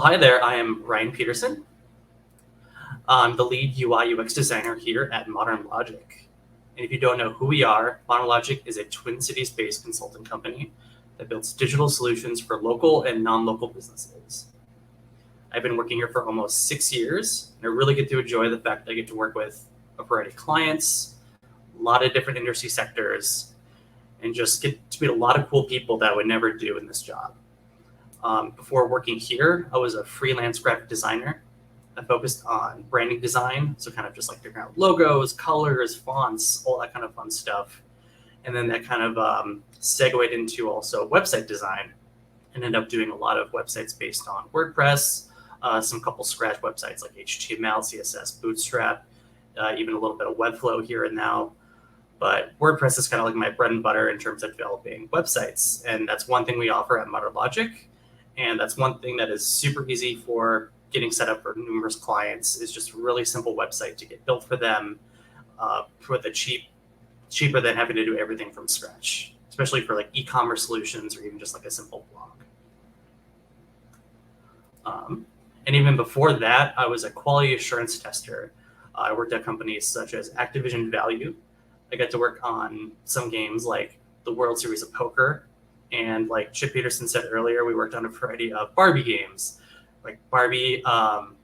hi there. I am Ryan Peterson. I'm the lead UI UX designer here at Modern Logic. And if you don't know who we are, Modern Logic is a Twin Cities-based consulting company that builds digital solutions for local and non-local businesses. I've been working here for almost 6 years, and I really get to enjoy the fact that I get to work with a variety of clients, a lot of different industry sectors, and just get to meet a lot of cool people that I would never do in this job. Before working here, I was a freelance graphic designer. I focused on branding design, so kind of just like figuring out logos, colors, fonts, all that kind of fun stuff. And then that kind of segued into also website design, and ended up doing a lot of websites based on WordPress, some couple Scratch websites like HTML, CSS, Bootstrap, even a little bit of Webflow here and now. But WordPress is kind of like my bread and butter in terms of developing websites. And that's one thing we offer at Modern Logic. And that's one thing that is super easy for getting set up for numerous clients, is just a really simple website to get built for them for the cheaper than having to do everything from scratch, especially for like e-commerce solutions or even just like a simple blog. And even before that, I was a quality assurance tester. I worked at companies such as Activision Value. I got to work on some games like the World Series of Poker. And like Chip Peterson said earlier, we worked on a variety of Barbie games, like Barbie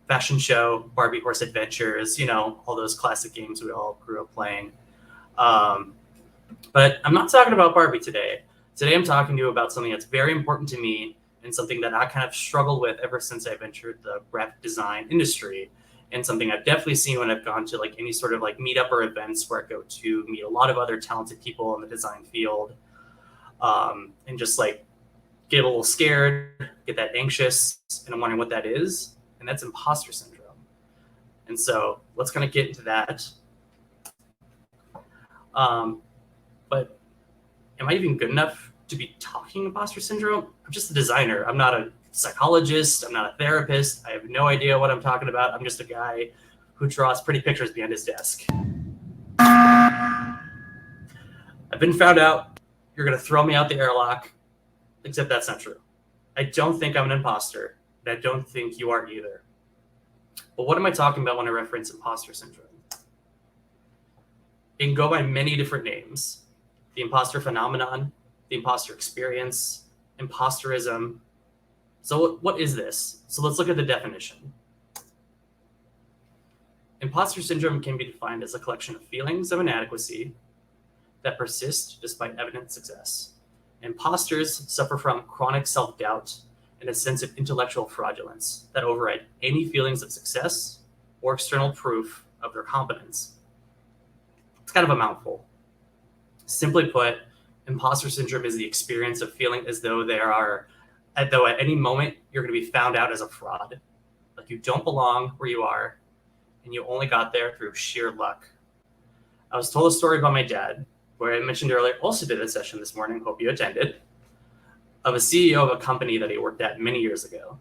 Fashion Show, Barbie Horse Adventures, you know, all those classic games we all grew up playing. But I'm not talking about Barbie today. Today I'm talking to you about something that's very important to me and something that I kind of struggled with ever since I've entered the graphic design industry, and something I've definitely seen when I've gone to like any sort of like meetup or events where I go to meet a lot of other talented people in the design field. And just like get a little scared, get that anxious, and I'm wondering what that is. And that's imposter syndrome. And so let's kind of get into that. But am I even good enough to be talking imposter syndrome? I'm just a designer. I'm not a psychologist. I'm not a therapist. I have no idea what I'm talking about. I'm just a guy who draws pretty pictures behind his desk. I've been found out. You're going to throw me out the airlock, except that's not true. I don't think I'm an imposter, and I don't think you are either. But what am I talking about when I reference imposter syndrome? It can go by many different names: the imposter phenomenon, the imposter experience, imposterism. So what is this? So let's look at the definition. Imposter syndrome can be defined as a collection of feelings of inadequacy that persist despite evident success. Imposters suffer from chronic self-doubt and a sense of intellectual fraudulence that override any feelings of success or external proof of their competence. It's kind of a mouthful. Simply put, imposter syndrome is the experience of feeling as though at any moment you're going to be found out as a fraud, like you don't belong where you are, and you only got there through sheer luck. I was told a story about my dad, where I mentioned earlier, also did a session this morning, hope you attended, of a CEO of a company that he worked at many years ago.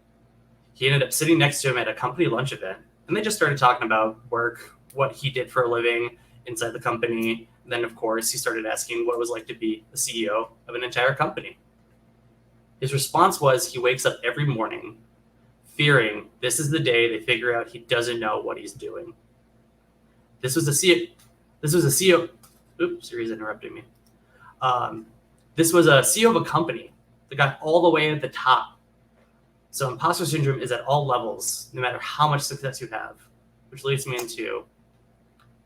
He ended up sitting next to him at a company lunch event, and they just started talking about work, what he did for a living inside the company. And then, of course, he started asking what it was like to be the CEO of an entire company. His response was he wakes up every morning fearing this is the day they figure out he doesn't know what he's doing. This was a CEO. Oops, Siri's interrupting me. This was a CEO of a company that got all the way at the top. So imposter syndrome is at all levels, no matter how much success you have, which leads me into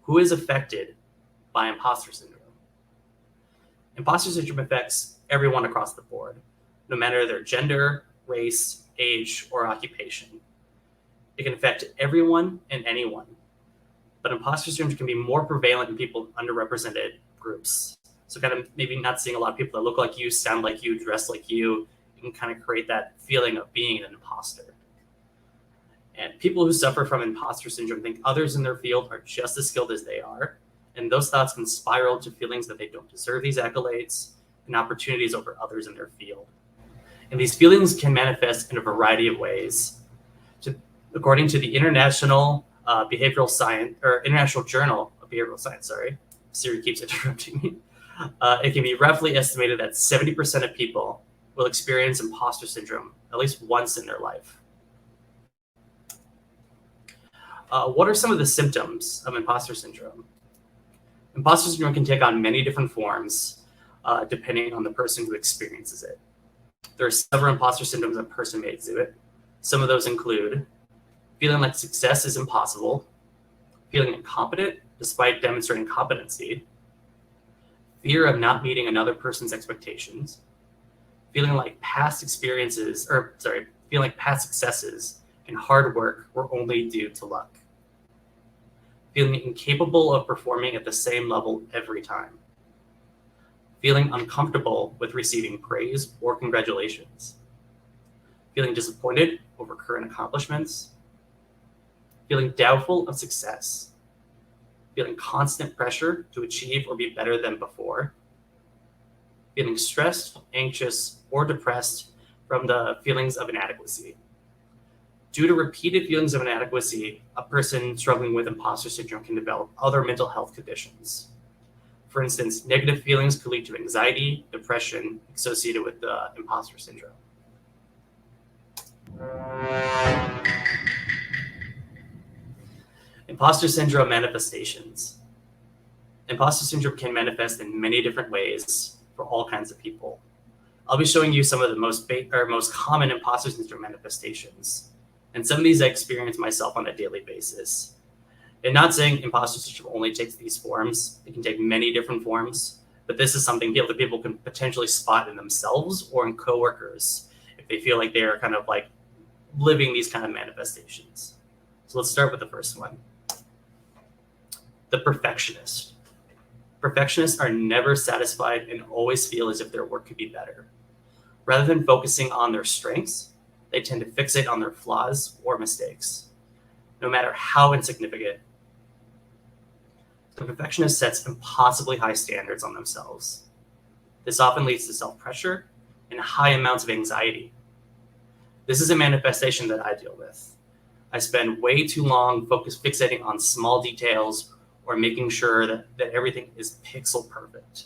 who is affected by imposter syndrome. Imposter syndrome affects everyone across the board, no matter their gender, race, age, or occupation. It can affect everyone and anyone. But imposter syndrome can be more prevalent in people in underrepresented groups. So kind of maybe not seeing a lot of people that look like you, sound like you, dress like you, can kind of create that feeling of being an imposter. And people who suffer from imposter syndrome think others in their field are just as skilled as they are. And those thoughts can spiral to feelings that they don't deserve these accolades and opportunities over others in their field. And these feelings can manifest in a variety of ways. According to the International International Journal of Behavioral Science, Siri keeps interrupting me. It can be roughly estimated that 70% of people will experience imposter syndrome at least once in their life. What are some of the symptoms of imposter syndrome? Imposter syndrome can take on many different forms depending on the person who experiences it. There are several imposter syndromes a person may exhibit. Some of those include feeling like success is impossible, feeling incompetent despite demonstrating competency, fear of not meeting another person's expectations, feeling like past successes and hard work were only due to luck, feeling incapable of performing at the same level every time, feeling uncomfortable with receiving praise or congratulations, feeling disappointed over current accomplishments, feeling doubtful of success, feeling constant pressure to achieve or be better than before, feeling stressed, anxious, or depressed from the feelings of inadequacy. Due to repeated feelings of inadequacy, a person struggling with imposter syndrome can develop other mental health conditions. For instance, negative feelings could lead to anxiety, depression associated with the imposter syndrome. Imposter syndrome manifestations. Imposter syndrome can manifest in many different ways for all kinds of people. I'll be showing you some of the most common imposter syndrome manifestations. And some of these I experience myself on a daily basis. And not saying imposter syndrome only takes these forms. It can take many different forms, but this is something that people can potentially spot in themselves or in coworkers if they feel like they are kind of like living these kind of manifestations. So let's start with the first one. The perfectionist. Perfectionists are never satisfied and always feel as if their work could be better. Rather than focusing on their strengths, they tend to fixate on their flaws or mistakes, no matter how insignificant. The perfectionist sets impossibly high standards on themselves. This often leads to self-pressure and high amounts of anxiety. This is a manifestation that I deal with. I spend way too long fixating on small details or making sure that everything is pixel perfect.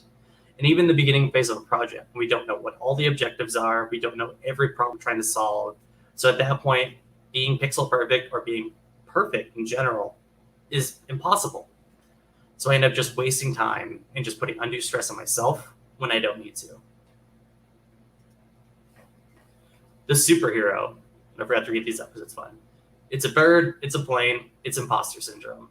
And even the beginning phase of a project, we don't know what all the objectives are. We don't know every problem we're trying to solve. So at that point, being pixel perfect or being perfect in general is impossible. So I end up just wasting time and just putting undue stress on myself when I don't need to. The superhero. I forgot to read these up because it's fun. It's a bird, it's a plane, it's imposter syndrome.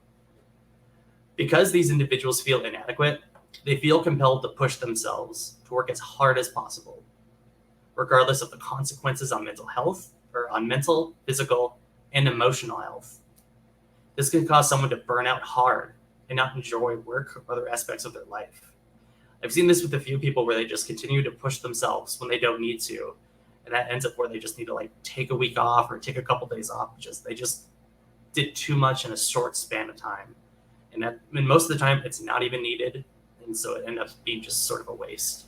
Because these individuals feel inadequate, they feel compelled to push themselves to work as hard as possible, regardless of the consequences on mental health or on mental, physical, and emotional health. This can cause someone to burn out hard and not enjoy work or other aspects of their life. I've seen this with a few people where they just continue to push themselves when they don't need to, and that ends up where they just need to like take a week off or take a couple days off. They just did too much in a short span of time. And most of the time, it's not even needed. And so it ends up being just sort of a waste.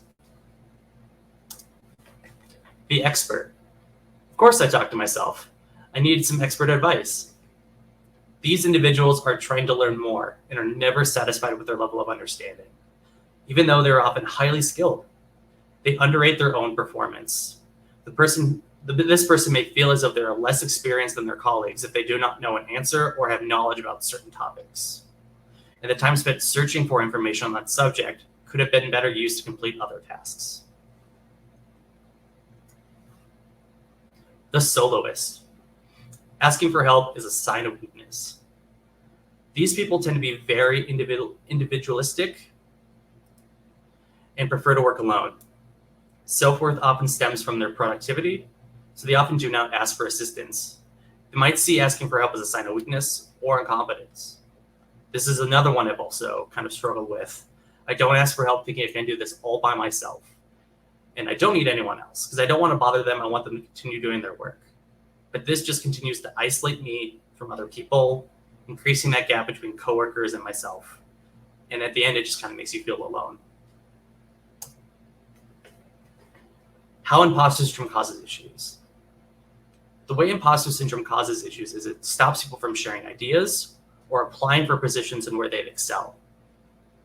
The expert. Of course, I talked to myself. I needed some expert advice. These individuals are trying to learn more and are never satisfied with their level of understanding, even though they're often highly skilled. They underrate their own performance. This person may feel as though they are less experienced than their colleagues if they do not know an answer or have knowledge about certain topics. And the time spent searching for information on that subject could have been better used to complete other tasks. The soloist. Asking for help is a sign of weakness. These people tend to be very individualistic and prefer to work alone. Self-worth often stems from their productivity, so they often do not ask for assistance. They might see asking for help as a sign of weakness or incompetence. This is another one I've also kind of struggled with. I don't ask for help thinking I can do this all by myself. And I don't need anyone else because I don't want to bother them. I want them to continue doing their work. But this just continues to isolate me from other people, increasing that gap between coworkers and myself. And at the end, it just kind of makes you feel alone. How imposter syndrome causes issues. The way imposter syndrome causes issues is it stops people from sharing ideas or applying for positions in where they'd excel.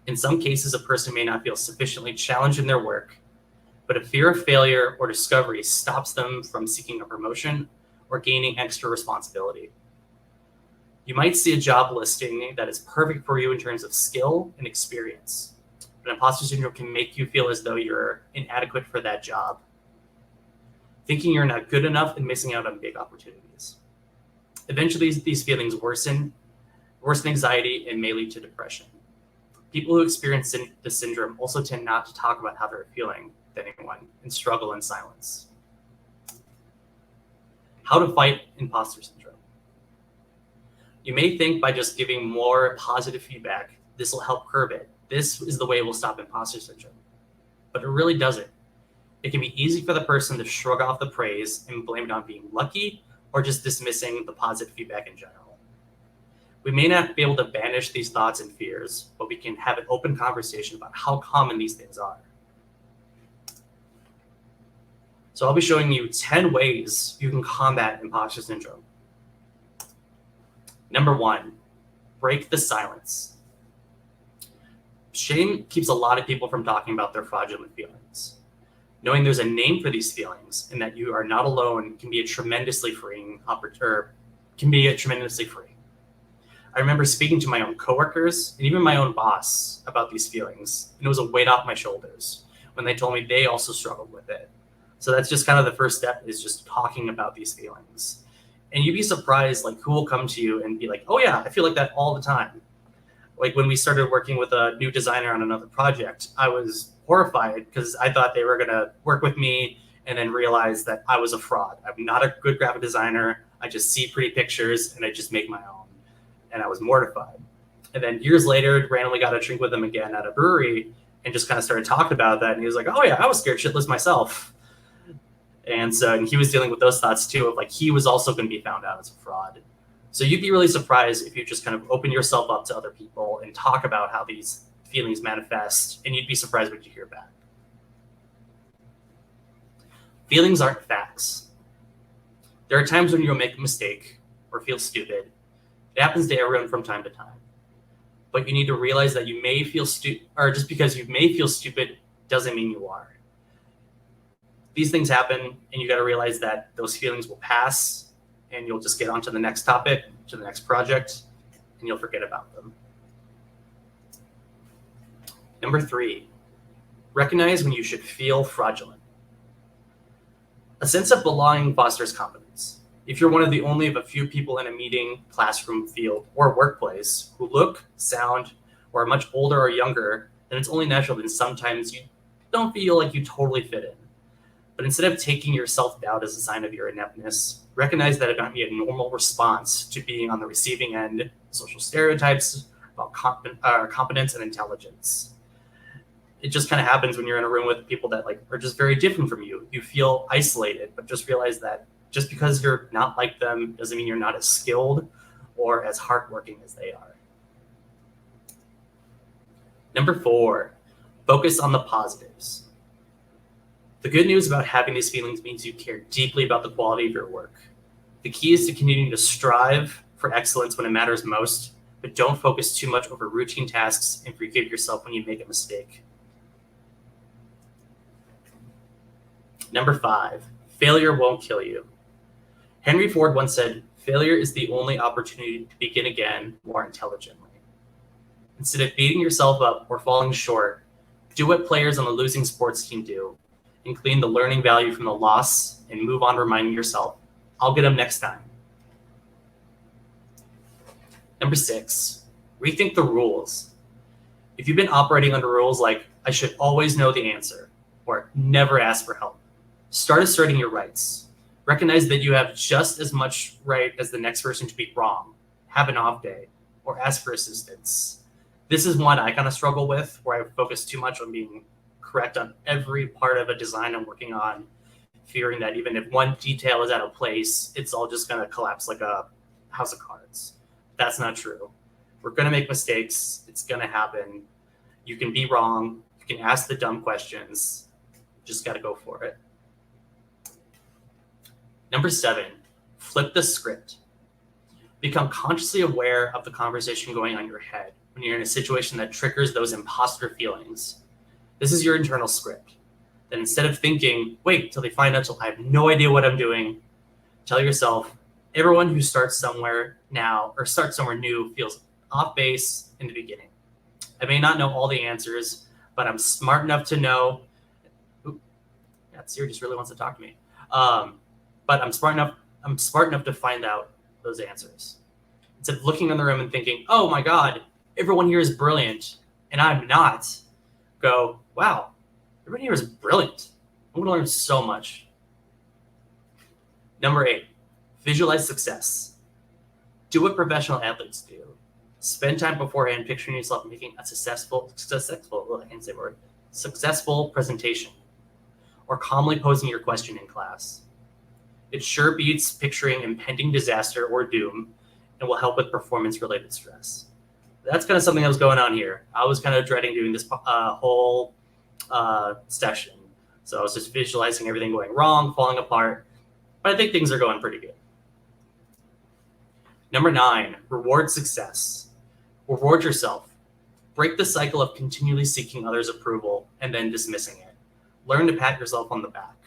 In some cases, a person may not feel sufficiently challenged in their work, but a fear of failure or discovery stops them from seeking a promotion or gaining extra responsibility. You might see a job listing that is perfect for you in terms of skill and experience, but imposter syndrome can make you feel as though you're inadequate for that job, thinking you're not good enough and missing out on big opportunities. Eventually, these feelings worsen anxiety and may lead to depression. People who experience the syndrome also tend not to talk about how they're feeling to anyone and struggle in silence. How to fight imposter syndrome. You may think by just giving more positive feedback, this will help curb it. This is the way we'll stop imposter syndrome. But it really doesn't. It can be easy for the person to shrug off the praise and blame it on being lucky or just dismissing the positive feedback in general. We may not be able to banish these thoughts and fears, but we can have an open conversation about how common these things are. So I'll be showing you 10 ways you can combat imposter syndrome. Number 1, break the silence. Shame keeps a lot of people from talking about their fraudulent feelings. Knowing there's a name for these feelings and that you are not alone can be a tremendously freeing I remember speaking to my own coworkers and even my own boss about these feelings, and it was a weight off my shoulders when they told me they also struggled with it. So that's just kind of the first step, is just talking about these feelings. And you'd be surprised like who will come to you and be like, oh yeah, I feel like that all the time. Like when we started working with a new designer on another project, I was horrified because I thought they were going to work with me and then realize that I was a fraud. I'm not a good graphic designer. I just see pretty pictures and I just make my own. And I was mortified. And then years later, randomly got a drink with him again at a brewery and just kind of started talking about that. And he was like, oh yeah, I was scared shitless myself. And he was dealing with those thoughts too, of like he was also going to be found out as a fraud. So you'd be really surprised if you just kind of open yourself up to other people and talk about how these feelings manifest, and you'd be surprised what you hear back. Feelings aren't facts. There are times when you'll make a mistake or feel stupid. It happens to everyone from time to time. But you need to realize that you may feel stupid, or just because you may feel stupid doesn't mean you are. These things happen, and you got to realize that those feelings will pass, and you'll just get on to the next topic, to the next project, and you'll forget about them. Number 3, recognize when you should feel fraudulent. A sense of belonging fosters confidence. If you're one of the only of a few people in a meeting, classroom, field, or workplace who look, sound, or are much older or younger, then it's only natural that sometimes you don't feel like you totally fit in. But instead of taking your self-doubt as a sign of your ineptness, recognize that it might be a normal response to being on the receiving end of social stereotypes about competence and intelligence. It just kind of happens when you're in a room with people that are just very different from you. You feel isolated, but just realize that just because you're not like them doesn't mean you're not as skilled or as hardworking as they are. Number 4, focus on the positives. The good news about having these feelings means you care deeply about the quality of your work. The key is to continue to strive for excellence when it matters most, but don't focus too much over routine tasks and forgive yourself when you make a mistake. Number 5, failure won't kill you. Henry Ford once said, failure is the only opportunity to begin again more intelligently. Instead of beating yourself up or falling short, do what players on the losing sports team do and glean the learning value from the loss and move on reminding yourself, I'll get them next time. Number 6, rethink the rules. If you've been operating under rules like, I should always know the answer, or never ask for help, start asserting your rights. Recognize that you have just as much right as the next person to be wrong, have an off day, or ask for assistance. This is one I kind of struggle with, where I focus too much on being correct on every part of a design I'm working on, fearing that even if one detail is out of place, it's all just going to collapse like a house of cards. That's not true. We're going to make mistakes. It's going to happen. You can be wrong. You can ask the dumb questions. Just got to go for it. Number 7, flip the script. Become consciously aware of the conversation going on in your head when you're in a situation that triggers those imposter feelings. This is your internal script. Then instead of thinking, wait till they find out till I have no idea what I'm doing, tell yourself, Everyone who starts somewhere now or starts somewhere new feels off base in the beginning. I may not know all the answers, but I'm smart enough to know. That Siri just really wants to talk to me. But I'm smart enough. I'm smart enough to find out those answers. Instead of looking in the room and thinking, "Oh my God, everyone here is brilliant," and I'm not. Go, "Wow, everyone here is brilliant. I'm going to learn so much." Number 8, visualize success. Do what professional athletes do. Spend time beforehand picturing yourself making a successful presentation, or calmly posing your question in class. It sure beats picturing impending disaster or doom, and will help with performance-related stress. That's kind of something that was going on here. I was kind of dreading doing this whole session. So I was just visualizing everything going wrong, falling apart. But I think things are going pretty good. Number 9, reward success. Reward yourself. Break the cycle of continually seeking others' approval and then dismissing it. Learn to pat yourself on the back.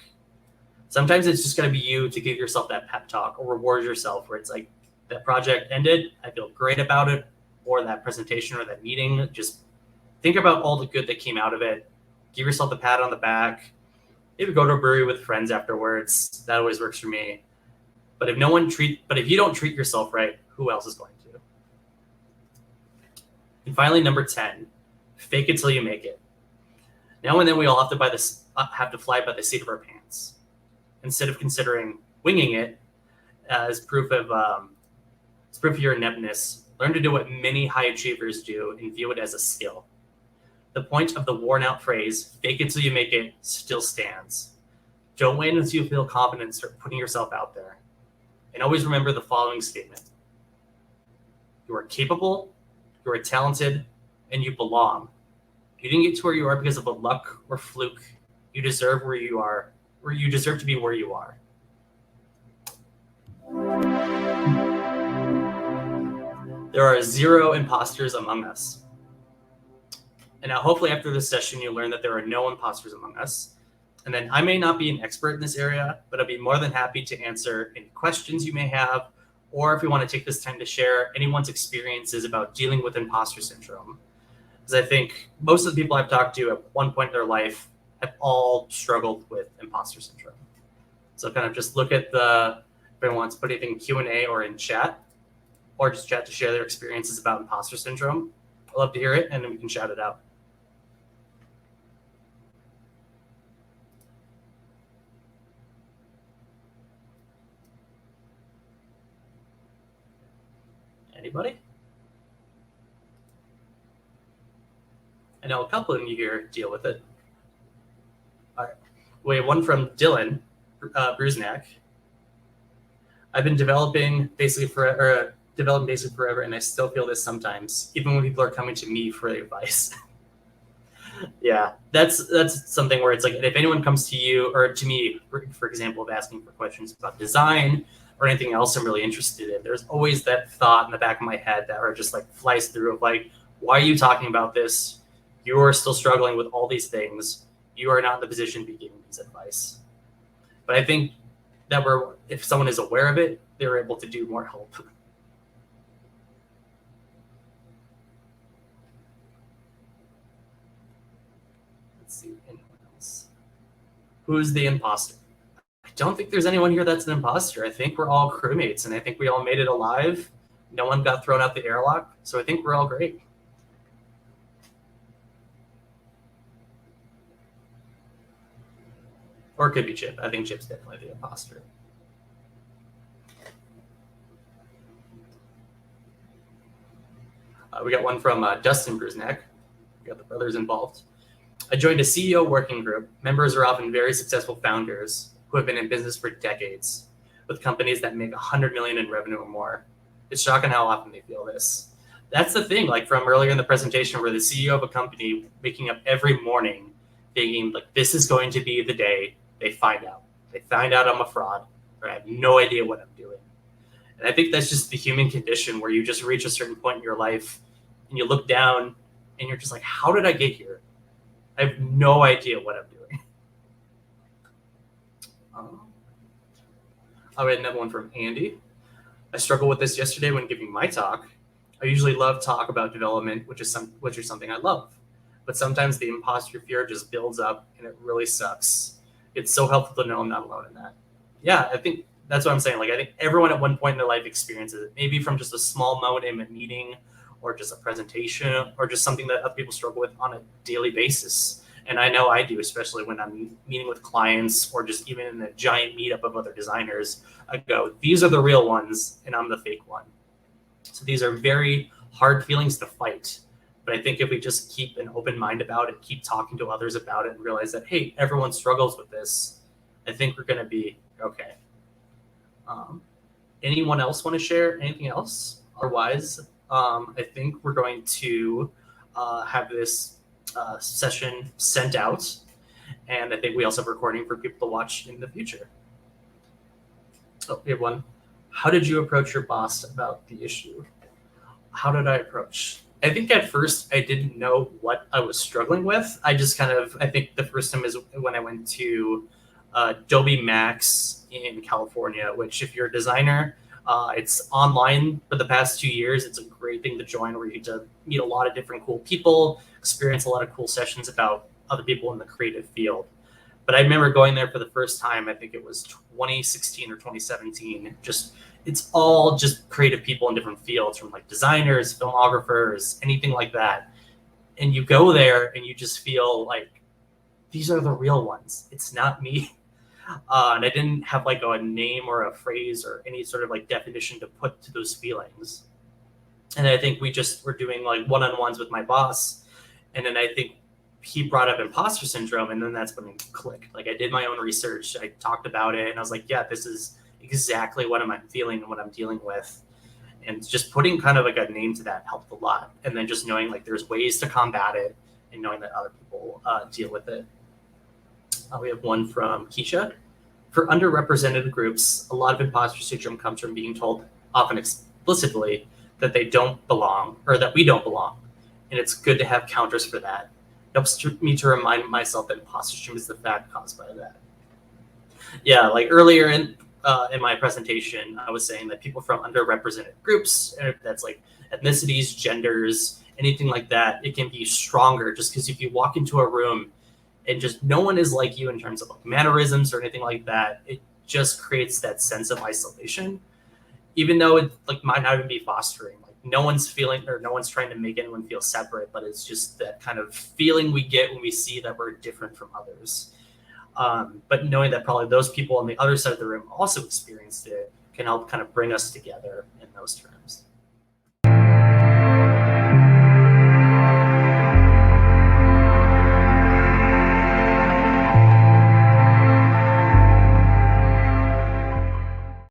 Sometimes it's just going to be you to give yourself that pep talk or reward yourself where it's like, that project ended, I feel great about it, or that presentation or that meeting. Just think about all the good that came out of it. Give yourself a pat on the back. Maybe go to a brewery with friends afterwards. That always works for me. But if you don't treat yourself right, who else is going to? And finally, number 10, fake it till you make it. Now and then we all have to fly by the seat of our pants. Instead of considering winging it as proof of your ineptness, learn to do what many high achievers do and view it as a skill. The point of the worn-out phrase, fake it till you make it, still stands. Don't wait until you feel confident and start putting yourself out there. And always remember the following statement. You are capable, you are talented, and you belong. You didn't get to where you are because of a luck or fluke. You deserve where you are, or you deserve to be where you are. There are 0 imposters among us. And now hopefully after this session, you'll learn that there are no imposters among us. And then I may not be an expert in this area, but I'll be more than happy to answer any questions you may have, or if you want to take this time to share anyone's experiences about dealing with imposter syndrome. Because I think most of the people I've talked to at one point in their life have all struggled with imposter syndrome. So kind of just look at if anyone wants to put anything in Q&A or in chat, or just chat to share their experiences about imposter syndrome. I'd love to hear it, and then we can shout it out. Anybody? I know a couple of you here deal with it. All right. We have one from Dylan Brusnak. I've been developing basically forever, and I still feel this sometimes, even when people are coming to me for advice. Yeah, that's something where it's like, if anyone comes to you or to me, for example, of asking for questions about design or anything else I'm really interested in, there's always that thought in the back of my head that are just like flies through of like, why are you talking about this? You are still struggling with all these things. You are not in the position to be giving these advice. But I think that if someone is aware of it, they're able to do more help. Let's see, anyone else? Who's the imposter? I don't think there's anyone here that's an imposter. I think we're all crewmates, and I think we all made it alive. No one got thrown out the airlock, so I think we're all great. Or it could be Chip. I think Chip's definitely the imposter. We got one from Dustin Brusnak. We got the brothers involved. I joined a CEO working group. Members are often very successful founders who have been in business for decades with companies that make 100 million in revenue or more. It's shocking how often they feel this. That's the thing, like from earlier in the presentation where the CEO of a company waking up every morning thinking like, this is going to be the day they find out. They find out I'm a fraud, or I have no idea what I'm doing. And I think that's just the human condition where you just reach a certain point in your life and you look down and you're just like, how did I get here? I have no idea what I'm doing. I read another one from Andy. I struggled with this yesterday when giving my talk. I usually love talk about development, which is something I love. But sometimes the imposter fear just builds up and it really sucks. It's so helpful to know I'm not alone in that. Yeah, I think that's what I'm saying. Like, I think everyone at one point in their life experiences it, maybe from just a small moment in a meeting or just a presentation or just something that other people struggle with on a daily basis. And I know I do, especially when I'm meeting with clients or just even in a giant meetup of other designers. I go, these are the real ones and I'm the fake one. So these are very hard feelings to fight. But I think if we just keep an open mind about it, keep talking to others about it, and realize that, hey, everyone struggles with this, I think we're going to be okay. Anyone else want to share anything else? Otherwise, I think we're going to have this session sent out. And I think we also have a recording for people to watch in the future. Oh, we have one. How did you approach your boss about the issue? How did I approach? I think at first I didn't know what I was struggling with. I just I think the first time is when I went to Adobe Max in California, which if you're a designer, it's online for the past 2 years. It's a great thing to join where you get to meet a lot of different cool people, experience a lot of cool sessions about other people in the creative field. But I remember going there for the first time, I think it was 2016 or 2017. It's all just creative people in different fields, from like designers, filmographers, anything like that. And you go there and you just feel like these are the real ones. It's not me. And I didn't have like a name or a phrase or any sort of like definition to put to those feelings. And I think we just were doing like one-on-ones with my boss. And then I think he brought up imposter syndrome, and then that's when it clicked. Like, I did my own research, I talked about it, and I was like, yeah, this is exactly what I'm feeling and what I'm dealing with. And just putting kind of like a name to that helped a lot. And then just knowing like there's ways to combat it and knowing that other people deal with it. We have one from Keisha. For underrepresented groups, a lot of imposter syndrome comes from being told, often explicitly, that they don't belong or that we don't belong. And it's good to have counters for that. It helps me to remind myself that imposter syndrome is the fact caused by that. Yeah, like earlier in my presentation, I was saying that people from underrepresented groups, that's like ethnicities, genders, anything like that, it can be stronger just because if you walk into a room and just no one is like you in terms of like mannerisms or anything like that, it just creates that sense of isolation, even though it like might not even be fostering. Like no one's feeling or no one's trying to make anyone feel separate, but it's just that kind of feeling we get when we see that we're different from others. But knowing that probably those people on the other side of the room also experienced it can help kind of bring us together in those terms.